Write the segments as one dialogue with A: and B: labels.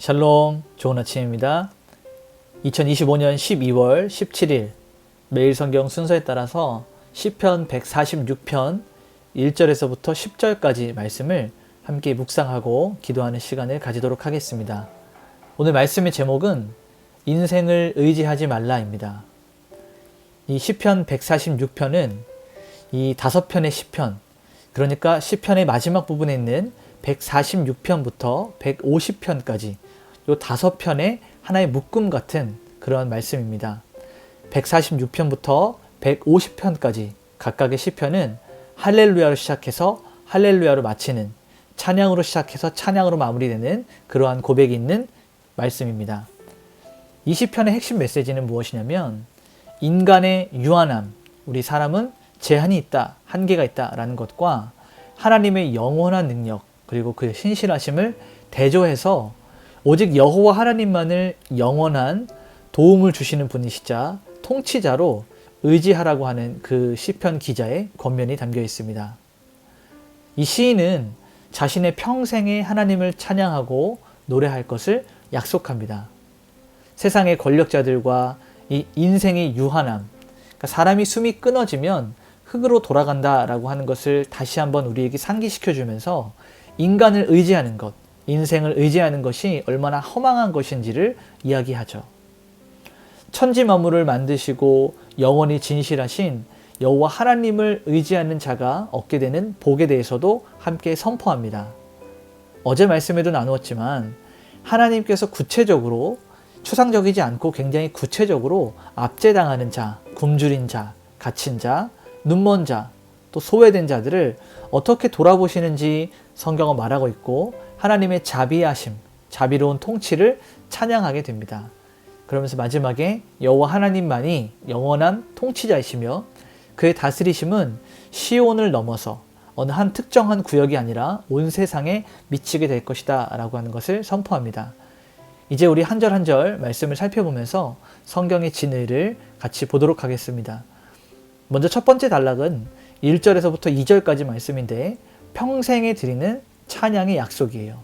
A: 샬롬, 좋은 아침입니다. 2025년 12월 17일 매일 성경 순서에 따라서 시편 146편 1절에서부터 10절까지 말씀을 함께 묵상하고 기도하는 시간을 가지도록 하겠습니다. 오늘 말씀의 제목은 인생을 의지하지 말라입니다. 이 시편 146편은 이 5편의 시편, 그러니까 시편의 마지막 부분에 있는 146편부터 150편까지 이 5편의 하나의 묶음 같은 그런 말씀입니다. 146편부터 150편까지 각각의 시편은 할렐루야로 시작해서 할렐루야로 마치는, 찬양으로 시작해서 찬양으로 마무리되는 그러한 고백이 있는 말씀입니다. 이 시편의 핵심 메시지는 무엇이냐면 인간의 유한함, 우리 사람은 제한이 있다, 한계가 있다라는 것과 하나님의 영원한 능력 그리고 그의 신실하심을 대조해서 오직 여호와 하나님만을 영원한 도움을 주시는 분이시자 통치자로 의지하라고 하는 그 시편 기자의 권면이 담겨 있습니다. 이 시인은 자신의 평생에 하나님을 찬양하고 노래할 것을 약속합니다. 세상의 권력자들과 이 인생의 유한함, 그러니까 사람이 숨이 끊어지면 흙으로 돌아간다라고 하는 것을 다시 한번 우리에게 상기시켜 주면서 인간을 의지하는 것, 인생을 의지하는 것이 얼마나 허망한 것인지를 이야기하죠. 천지 만물을 만드시고 영원히 진실하신 여호와 하나님을 의지하는 자가 얻게 되는 복에 대해서도 함께 선포합니다. 어제 말씀에도 나누었지만 하나님께서 구체적으로, 추상적이지 않고 굉장히 구체적으로 압제당하는 자, 굶주린 자, 갇힌 자, 눈먼 자, 또 소외된 자들을 어떻게 돌아보시는지 성경은 말하고 있고 하나님의 자비하심, 자비로운 통치를 찬양하게 됩니다. 그러면서 마지막에 여호와 하나님만이 영원한 통치자이시며 그의 다스리심은 시온을 넘어서 어느 한 특정한 구역이 아니라 온 세상에 미치게 될 것이다 라고 하는 것을 선포합니다. 이제 우리 한 절 한 절 말씀을 살펴보면서 성경의 진의를 같이 보도록 하겠습니다. 먼저 첫 번째 단락은 1절에서부터 2절까지 말씀인데 평생에 드리는 찬양의 약속이에요.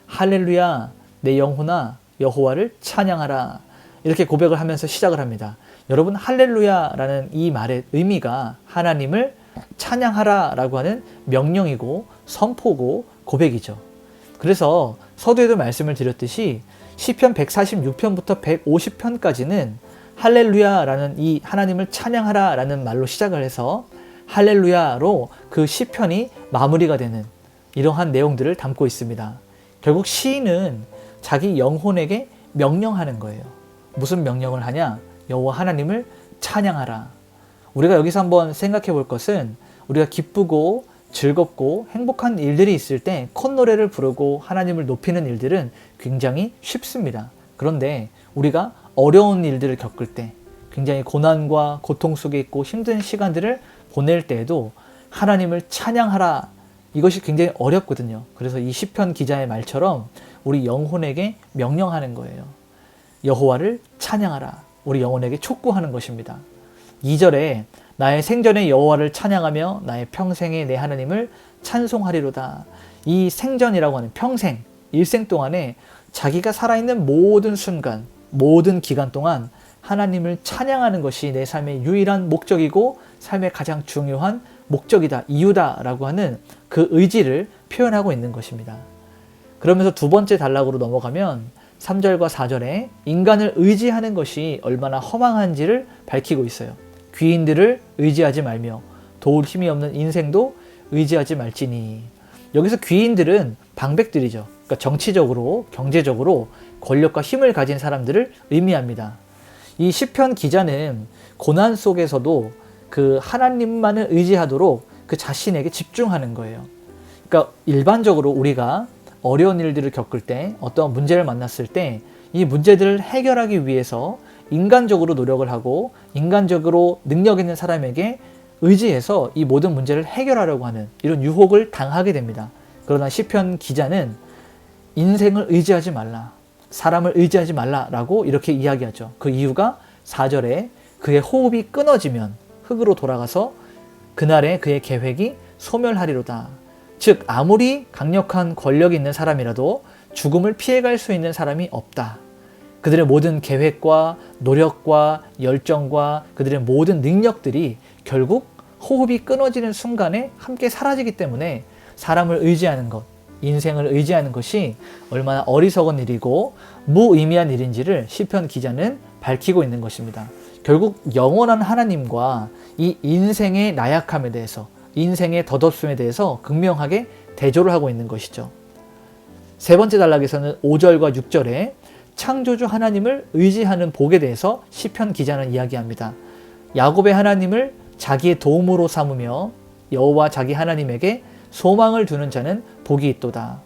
A: 할렐루야, 내 영혼아 여호와를 찬양하라. 이렇게 고백을 하면서 시작을 합니다. 여러분, 할렐루야라는 이 말의 의미가 하나님을 찬양하라 라고 하는 명령이고 선포고 고백이죠. 그래서 서두에도 말씀을 드렸듯이 시편 146편부터 150편까지는 할렐루야라는 이 하나님을 찬양하라 라는 말로 시작을 해서 할렐루야로 그 시편이 마무리가 되는 이러한 내용들을 담고 있습니다. 결국 시인은 자기 영혼에게 명령하는 거예요. 무슨 명령을 하냐? 여호와 하나님을 찬양하라. 우리가 여기서 한번 생각해 볼 것은 우리가 기쁘고 즐겁고 행복한 일들이 있을 때 콧노래를 부르고 하나님을 높이는 일들은 굉장히 쉽습니다. 그런데 우리가 어려운 일들을 겪을 때, 굉장히 고난과 고통 속에 있고 힘든 시간들을 보낼 때에도 하나님을 찬양하라, 이것이 굉장히 어렵거든요. 그래서 이 시편 기자의 말처럼 우리 영혼에게 명령하는 거예요. 여호와를 찬양하라. 우리 영혼에게 촉구하는 것입니다. 2절에 나의 생전에 여호와를 찬양하며 나의 평생에 내 하나님을 찬송하리로다. 이 생전이라고 하는 평생, 일생 동안에 자기가 살아있는 모든 순간, 모든 기간 동안 하나님을 찬양하는 것이 내 삶의 유일한 목적이고 삶의 가장 중요한 목적이다, 이유다라고 하는 그 의지를 표현하고 있는 것입니다. 그러면서 두 번째 단락으로 넘어가면 3절과 4절에 인간을 의지하는 것이 얼마나 허망한지를 밝히고 있어요. 귀인들을 의지하지 말며 도울 힘이 없는 인생도 의지하지 말지니. 여기서 귀인들은 방백들이죠. 그러니까 정치적으로, 경제적으로 권력과 힘을 가진 사람들을 의미합니다. 이 시편 기자는 고난 속에서도 그 하나님만을 의지하도록 그 자신에게 집중하는 거예요. 그러니까 일반적으로 우리가 어려운 일들을 겪을 때, 어떤 문제를 만났을 때 이 문제들을 해결하기 위해서 인간적으로 노력을 하고 인간적으로 능력 있는 사람에게 의지해서 이 모든 문제를 해결하려고 하는 이런 유혹을 당하게 됩니다. 그러나 시편 기자는 인생을 의지하지 말라, 사람을 의지하지 말라라고 이렇게 이야기하죠. 그 이유가 4절에 그의 호흡이 끊어지면 흙으로 돌아가서 그날에 그의 계획이 소멸하리로다. 즉 아무리 강력한 권력이 있는 사람이라도 죽음을 피해갈 수 있는 사람이 없다. 그들의 모든 계획과 노력과 열정과 그들의 모든 능력들이 결국 호흡이 끊어지는 순간에 함께 사라지기 때문에 사람을 의지하는 것, 인생을 의지하는 것이 얼마나 어리석은 일이고 무의미한 일인지를 시편 기자는 밝히고 있는 것입니다. 결국 영원한 하나님과 이 인생의 나약함에 대해서, 인생의 덧없음에 대해서 극명하게 대조를 하고 있는 것이죠. 세 번째 단락에서는 5절과 6절에 창조주 하나님을 의지하는 복에 대해서 시편 기자는 이야기합니다. 야곱의 하나님을 자기의 도움으로 삼으며 여호와 자기 하나님에게 소망을 두는 자는 복이 있도다.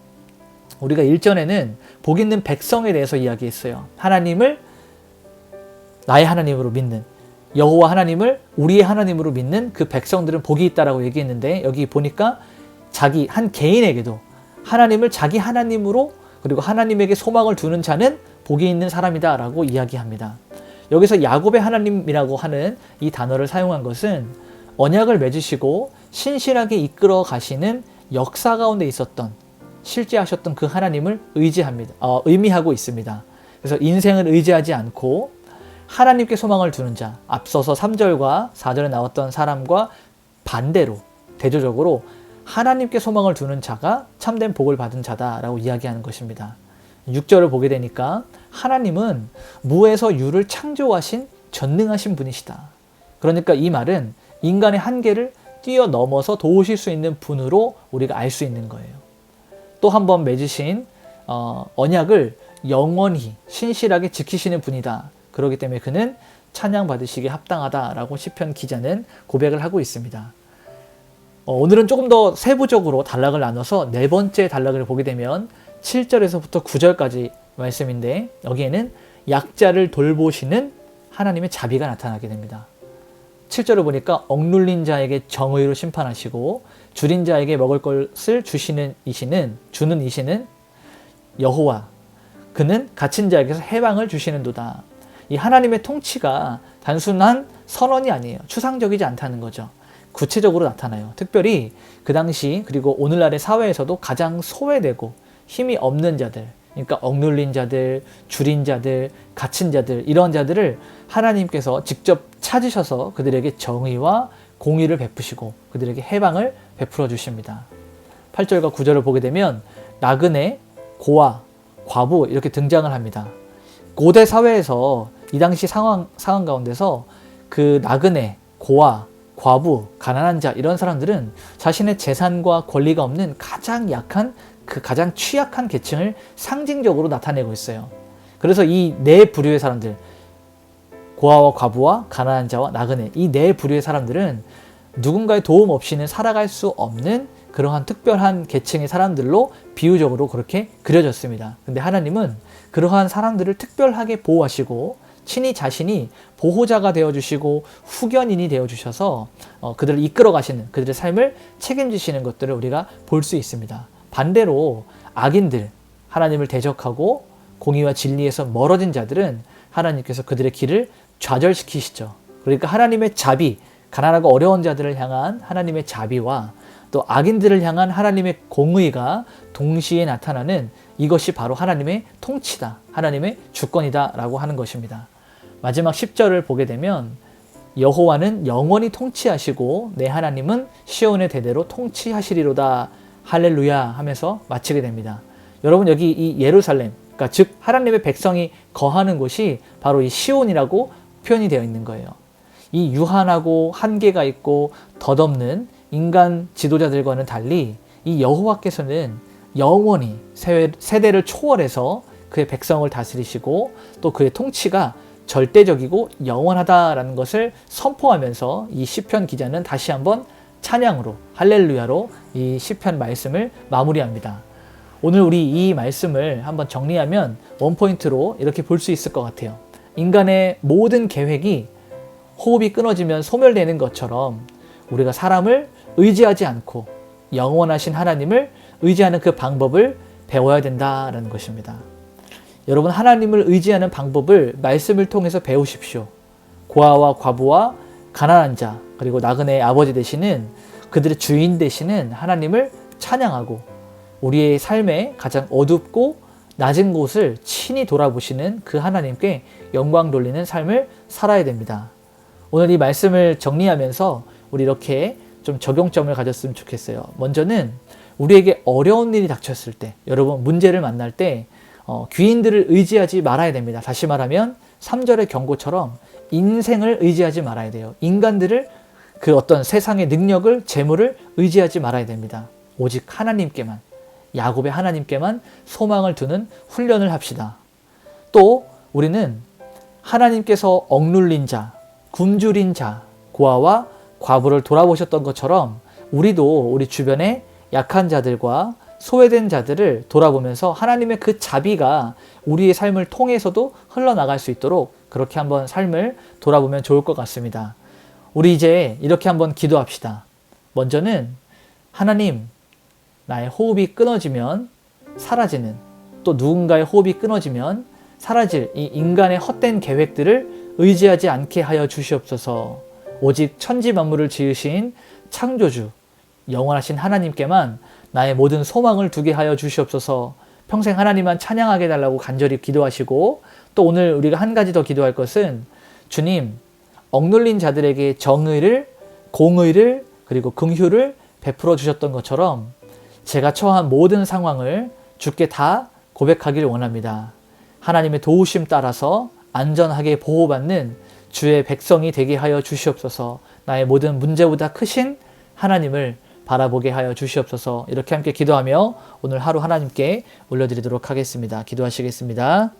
A: 우리가 1절에는 복 있는 백성에 대해서 이야기했어요. 하나님을 나의 하나님으로 믿는, 여호와 하나님을 우리의 하나님으로 믿는 그 백성들은 복이 있다라고 얘기했는데, 여기 보니까 자기 한 개인에게도 하나님을 자기 하나님으로, 그리고 하나님에게 소망을 두는 자는 복이 있는 사람이다 라고 이야기합니다. 여기서 야곱의 하나님이라고 하는 이 단어를 사용한 것은 언약을 맺으시고 신실하게 이끌어 가시는 역사 가운데 있었던, 실제하셨던 그 하나님을 의미하고 있습니다. 그래서 인생을 의지하지 않고 하나님께 소망을 두는 자, 앞서서 3절과 4절에 나왔던 사람과 반대로 대조적으로 하나님께 소망을 두는 자가 참된 복을 받은 자다라고 이야기하는 것입니다. 6절을 보게 되니까 하나님은 무에서 유를 창조하신 전능하신 분이시다. 그러니까 이 말은 인간의 한계를 뛰어넘어서 도우실 수 있는 분으로 우리가 알 수 있는 거예요. 또 한 번 맺으신 언약을 영원히 신실하게 지키시는 분이다. 그렇기 때문에 그는 찬양받으시기에 합당하다라고 시편 기자는 고백을 하고 있습니다. 오늘은 조금 더 세부적으로 단락을 나눠서 네 번째 단락을 보게 되면 7절에서부터 9절까지 말씀인데, 여기에는 약자를 돌보시는 하나님의 자비가 나타나게 됩니다. 7절을 보니까 억눌린 자에게 정의로 심판하시고 줄인 자에게 먹을 것을 주는 이시는 여호와, 그는 갇힌 자에게서 해방을 주시는도다. 이 하나님의 통치가 단순한 선언이 아니에요. 추상적이지 않다는 거죠. 구체적으로 나타나요. 특별히 그 당시 그리고 오늘날의 사회에서도 가장 소외되고 힘이 없는 자들, 그러니까 억눌린 자들, 줄인 자들, 갇힌 자들, 이런 자들을 하나님께서 직접 찾으셔서 그들에게 정의와 공의를 베푸시고 그들에게 해방을 베풀어 주십니다. 8절과 9절을 보게 되면 나그네, 고아, 과부 이렇게 등장을 합니다. 고대 사회에서 이 당시 상황 가운데서 그 나그네, 고아, 과부, 가난한 자 이런 사람들은 자신의 재산과 권리가 없는 가장 약한, 그 가장 취약한 계층을 상징적으로 나타내고 있어요. 그래서 이 네 부류의 사람들, 고아와 과부와 가난한 자와 나그네, 이 네 부류의 사람들은 누군가의 도움 없이는 살아갈 수 없는 그러한 특별한 계층의 사람들로 비유적으로 그렇게 그려졌습니다. 근데 하나님은 그러한 사람들을 특별하게 보호하시고 친히 자신이 보호자가 되어주시고 후견인이 되어주셔서 그들을 이끌어 가시는, 그들의 삶을 책임지시는 것들을 우리가 볼 수 있습니다. 반대로 악인들, 하나님을 대적하고 공의와 진리에서 멀어진 자들은 하나님께서 그들의 길을 좌절시키시죠. 그러니까 하나님의 자비, 가난하고 어려운 자들을 향한 하나님의 자비와 또 악인들을 향한 하나님의 공의가 동시에 나타나는, 이것이 바로 하나님의 통치다, 하나님의 주권이다 라고 하는 것입니다. 마지막 10절을 보게 되면 여호와는 영원히 통치하시고 내 하나님은 시온의 대대로 통치하시리로다 할렐루야 하면서 마치게 됩니다. 여러분, 여기 이 예루살렘, 그러니까 즉 하나님의 백성이 거하는 곳이 바로 이 시온이라고 표현이 되어 있는 거예요. 이 유한하고 한계가 있고 덧없는 인간 지도자들과는 달리 이 여호와께서는 영원히 세대를 초월해서 그의 백성을 다스리시고 또 그의 통치가 절대적이고 영원하다라는 것을 선포하면서 이 시편 기자는 다시 한번 찬양으로, 할렐루야로 이 시편 말씀을 마무리합니다. 오늘 우리 이 말씀을 한번 정리하면 원포인트로 이렇게 볼 수 있을 것 같아요. 인간의 모든 계획이 호흡이 끊어지면 소멸되는 것처럼 우리가 사람을 의지하지 않고 영원하신 하나님을 의지하는 그 방법을 배워야 된다라는 것입니다. 여러분, 하나님을 의지하는 방법을 말씀을 통해서 배우십시오. 고아와 과부와 가난한 자, 그리고 나그네의 아버지 되시는, 그들의 주인 되시는 하나님을 찬양하고 우리의 삶의 가장 어둡고 낮은 곳을 친히 돌아보시는 그 하나님께 영광 돌리는 삶을 살아야 됩니다. 오늘 이 말씀을 정리하면서 우리 이렇게 좀 적용점을 가졌으면 좋겠어요. 먼저는 우리에게 어려운 일이 닥쳤을 때, 여러분 문제를 만날 때 귀인들을 의지하지 말아야 됩니다. 다시 말하면 3절의 경고처럼 인생을 의지하지 말아야 돼요. 인간들을, 그 어떤 세상의 능력을, 재물을 의지하지 말아야 됩니다. 오직 하나님께만, 야곱의 하나님께만 소망을 두는 훈련을 합시다. 또 우리는 하나님께서 억눌린 자, 굶주린 자, 고아와 과부를 돌아보셨던 것처럼 우리도 우리 주변의 약한 자들과 소외된 자들을 돌아보면서 하나님의 그 자비가 우리의 삶을 통해서도 흘러나갈 수 있도록 그렇게 한번 삶을 돌아보면 좋을 것 같습니다. 우리 이제 이렇게 한번 기도합시다. 먼저는 하나님, 나의 호흡이 끊어지면 사라지는, 또 누군가의 호흡이 끊어지면 사라질 이 인간의 헛된 계획들을 의지하지 않게 하여 주시옵소서. 오직 천지 만물을 지으신 창조주, 영원하신 하나님께만 나의 모든 소망을 두게 하여 주시옵소서. 평생 하나님만 찬양하게 해달라고 간절히 기도하시고, 또 오늘 우리가 한 가지 더 기도할 것은 주님, 억눌린 자들에게 정의를, 공의를, 그리고 긍휼을 베풀어 주셨던 것처럼 제가 처한 모든 상황을 주께 다 고백하기를 원합니다. 하나님의 도우심 따라서 안전하게 보호받는 주의 백성이 되게 하여 주시옵소서. 나의 모든 문제보다 크신 하나님을 바라보게 하여 주시옵소서. 이렇게 함께 기도하며 오늘 하루 하나님께 올려드리도록 하겠습니다. 기도하시겠습니다.